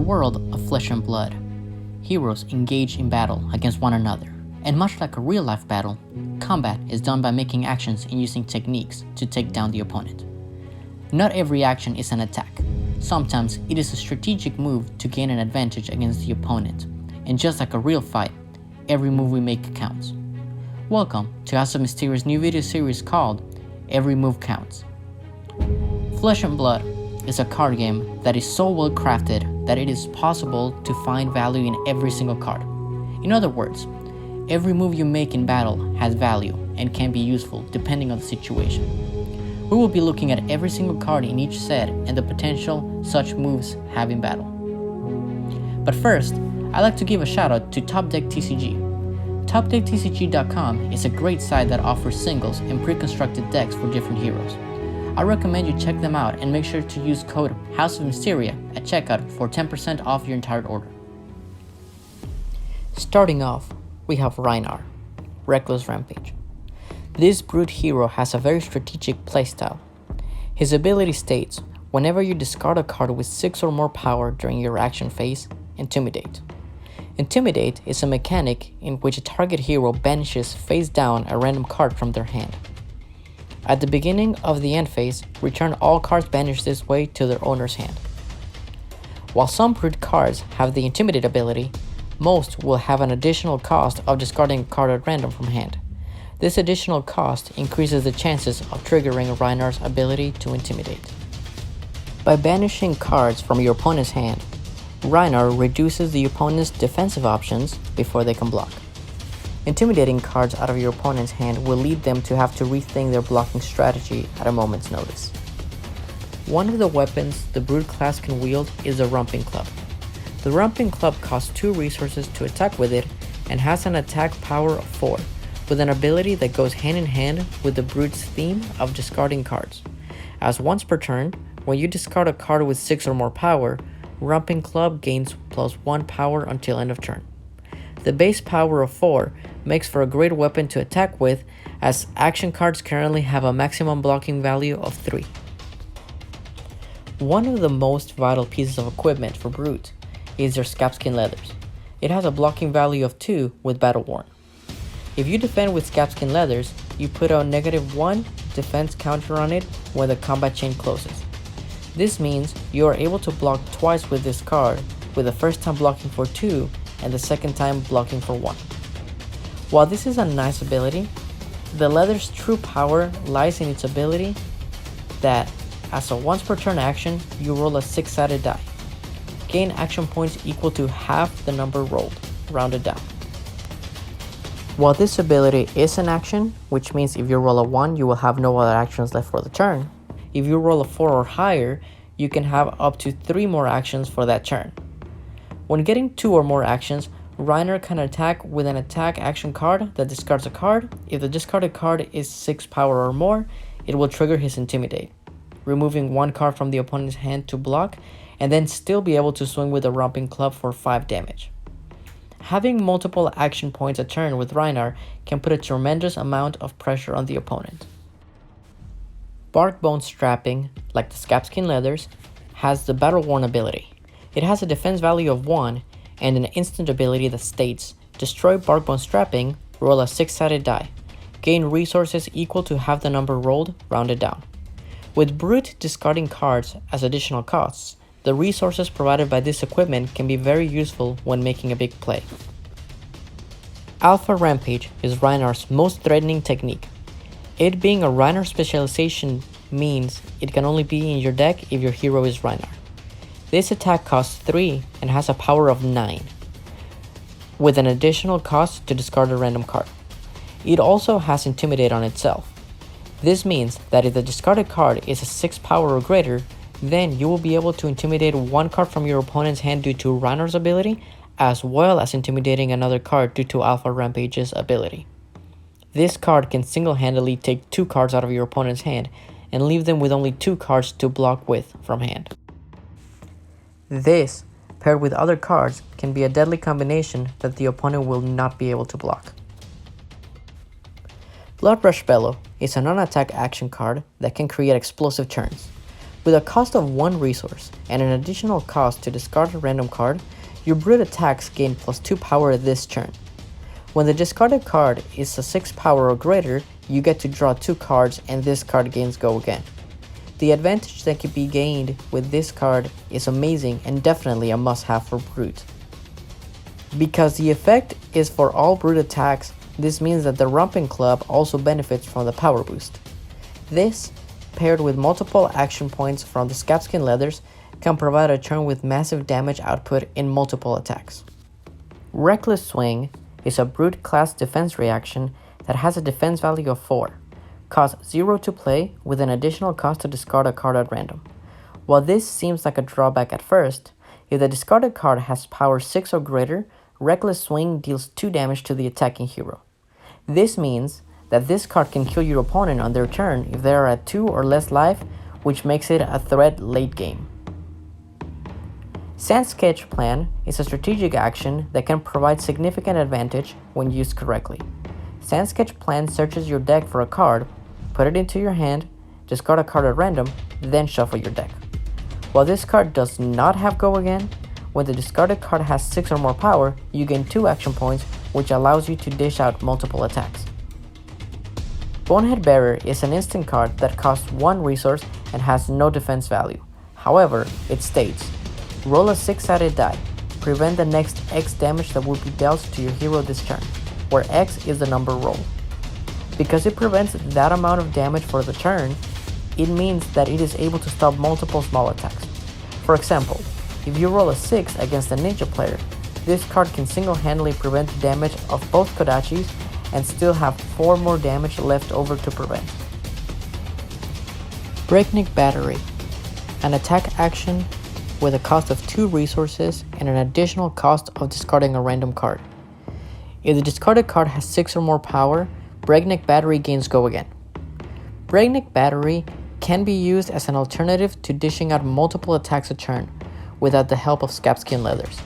world of Flesh and Blood, heroes engage in battle against one another, and much like a real-life battle, combat is done by making actions and using techniques to take down the opponent. Not every action is an attack. Sometimes it is a strategic move to gain an advantage against the opponent, and just like a real fight, every move we make counts. Welcome to House of Mysteria's new video series called Every Move Counts. Flesh and Blood is a card game that is so well crafted that it is possible to find value in every single card. In other words, every move you make in battle has value and can be useful depending on the situation. We will be looking at every single card in each set and the potential such moves have in battle. But first, I'd like to give a shout out to Blood TCG. TCG.com is a great site that offers singles and pre-constructed decks for different heroes. I recommend you check them out and make sure to use code House of Misteria at checkout for 10% off your entire order. Starting off, we have Rhinar, Reckless Rampage. This brute hero has a very strategic playstyle. His ability states, whenever you discard a card with 6 or more power during your action phase, Intimidate. Intimidate is a mechanic in which a target hero banishes face down a random card from their hand. At the beginning of the end phase, return all cards banished this way to their owner's hand. While some brute cards have the Intimidate ability, most will have an additional cost of discarding a card at random from hand. This additional cost increases the chances of triggering Rhinar's ability to Intimidate. By banishing cards from your opponent's hand, Rhinar reduces the opponent's defensive options before they can block. Intimidating cards out of your opponent's hand will lead them to have to rethink their blocking strategy at a moment's notice. One of the weapons the Brute class can wield is the Romping Club. The Romping Club costs 2 resources to attack with it and has an attack power of 4, with an ability that goes hand in hand with the Brute's theme of discarding cards. As once per turn, when you discard a card with 6 or more power, Romping Club gains +1 power until end of turn. The base power of 4 makes for a great weapon to attack with, as action cards currently have a maximum blocking value of 3. One of the most vital pieces of equipment for Brute is their Scabskin Leathers. It has a blocking value of 2 with Battle Worn. If you defend with Scabskin Leathers, you put a -1 defense counter on it when the combat chain closes. This means you are able to block twice with this card, with the first time blocking for 2 and the second time blocking for 1. While this is a nice ability, the Leather's true power lies in its ability that, as a once per turn action, you roll a 6-sided die. Gain action points equal to half the number rolled, rounded down. While this ability is an action, which means if you roll a 1, you will have no other actions left for the turn. If you roll a 4 or higher, you can have up to 3 more actions for that turn. When getting 2 or more actions, Rhinar can attack with an attack action card that discards a card. If the discarded card is 6 power or more, it will trigger his Intimidate, removing 1 card from the opponent's hand to block, and then still be able to swing with the Romping Club for 5 damage. Having multiple action points a turn with Rhinar can put a tremendous amount of pressure on the opponent. Barkbone Strapping, like the Scabskin Leathers, has the Battle Worn ability. It has a defense value of 1 and an instant ability that states, destroy Barkbone Strapping, roll a 6-sided die. Gain resources equal to half the number rolled, rounded down. With Brute discarding cards as additional costs, the resources provided by this equipment can be very useful when making a big play. Alpha Rampage is Rhinar's most threatening technique. It being a Rhinar specialization means it can only be in your deck if your hero is Rhinar. This attack costs 3 and has a power of 9, with an additional cost to discard a random card. It also has Intimidate on itself. This means that if the discarded card is a 6 power or greater, then you will be able to intimidate 1 card from your opponent's hand due to Rhinar's ability, as well as intimidating another card due to Alpha Rampage's ability. This card can single-handedly take 2 cards out of your opponent's hand and leave them with only 2 cards to block with from hand. This, paired with other cards, can be a deadly combination that the opponent will not be able to block. Blood Rush Bellow is a non-attack action card that can create explosive turns. With a cost of 1 resource and an additional cost to discard a random card, your brute attacks gain +2 power this turn. When the discarded card is a 6 power or greater, you get to draw 2 cards and this card gains go again. The advantage that can be gained with this card is amazing and definitely a must-have for Brute. Because the effect is for all Brute attacks, this means that the Romping Club also benefits from the power boost. This, paired with multiple action points from the Scabskin Leathers, can provide a turn with massive damage output in multiple attacks. Reckless Swing is a Brute class defense reaction that has a defense value of 4. Costs 0 to play with an additional cost to discard a card at random. While this seems like a drawback at first, if the discarded card has power 6 or greater, Reckless Swing deals 2 damage to the attacking hero. This means that this card can kill your opponent on their turn if they are at 2 or less life, which makes it a threat late game. Sand Sketch Plan is a strategic action that can provide significant advantage when used correctly. Sand Sketch Plan searches your deck for a card, put it into your hand, discard a card at random, then shuffle your deck. While this card does not have go again, when the discarded card has 6 or more power, you gain 2 action points, which allows you to dish out multiple attacks. Bonehead Bearer is an instant card that costs 1 resource and has no defense value. However, it states, roll a 6-sided die, prevent the next X damage that would be dealt to your hero this turn, where X is the number rolled. Because it prevents that amount of damage for the turn, it means that it is able to stop multiple small attacks. For example, if you roll a 6 against a ninja player, this card can single-handedly prevent the damage of both Kodachis and still have 4 more damage left over to prevent. Breakneck Battery, an attack action with a cost of 2 resources and an additional cost of discarding a random card. If the discarded card has 6 or more power, Breakneck Battery gains go again. Breakneck Battery can be used as an alternative to dishing out multiple attacks a turn without the help of Scabskin Leathers.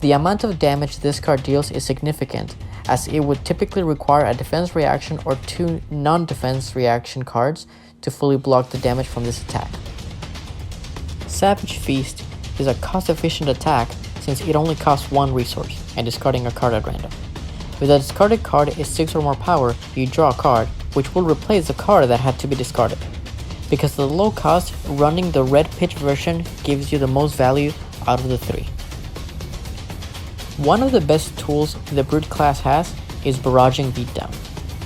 The amount of damage this card deals is significant, as it would typically require a defense reaction or 2 non-defense reaction cards to fully block the damage from this attack. Savage Feast is a cost-efficient attack since it only costs 1 resource and discarding a card at random. If the discarded card is 6 or more power, you draw a card, which will replace the card that had to be discarded. Because of the low cost, running the red pitch version gives you the most value out of the 3. One of the best tools the Brute class has is Barraging Beatdown.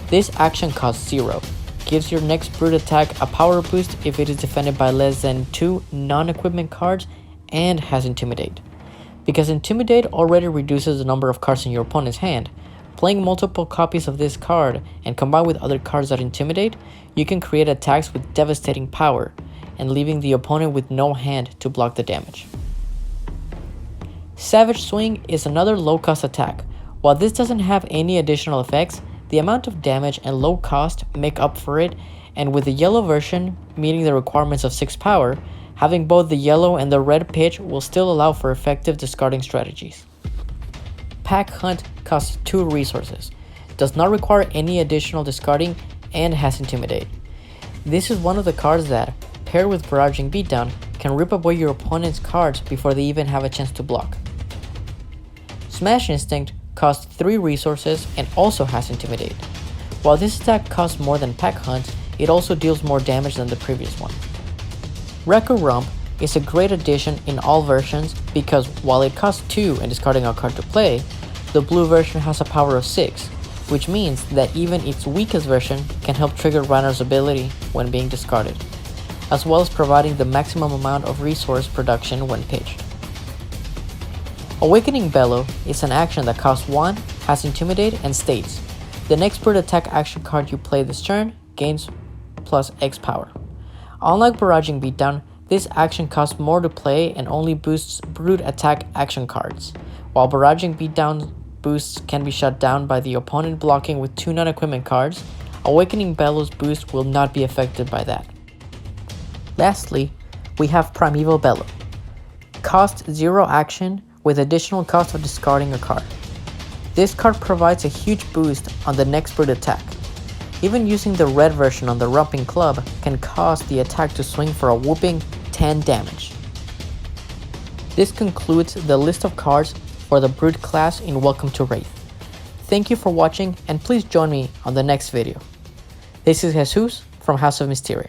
This action costs 0, gives your next Brute attack a power boost if it is defended by less than 2 non-equipment cards, and has Intimidate. Because Intimidate already reduces the number of cards in your opponent's hand, playing multiple copies of this card and combined with other cards that intimidate, you can create attacks with devastating power and leaving the opponent with no hand to block the damage. Savage Swing is another low-cost attack. While this doesn't have any additional effects, the amount of damage and low cost make up for it, and with the yellow version meeting the requirements of 6 power, having both the yellow and the red pitch will still allow for effective discarding strategies. Pack Hunt costs 2 resources, does not require any additional discarding, and has Intimidate. This is one of the cards that, paired with Barraging Beatdown, can rip away your opponent's cards before they even have a chance to block. Smash Instinct costs 3 resources and also has Intimidate. While this attack costs more than Pack Hunt, it also deals more damage than the previous one. Wrecker Rump is a great addition in all versions because while it costs 2 and discarding a card to play, the blue version has a power of 6, which means that even its weakest version can help trigger Reiner's ability when being discarded, as well as providing the maximum amount of resource production when pitched. Awakening Bellow is an action that costs 1, has Intimidate, and states, the next Brute attack action card you play this turn gains plus X power. Unlike Barraging Beatdown, this action costs more to play and only boosts Brute attack action cards, while Barraging Beatdown boosts can be shut down by the opponent blocking with 2 non-equipment cards. Awakening Bellow's boost will not be affected by that. Lastly, we have Primeval Bellow. Cost 0 action with additional cost of discarding a card. This card provides a huge boost on the next Brute attack. Even using the red version on the Romping Club can cause the attack to swing for a whooping 10 damage. This concludes the list of cards for the Brute class in Welcome to Wraith. Thank you for watching, and please join me on the next video. This is Jesus from House of Misteria.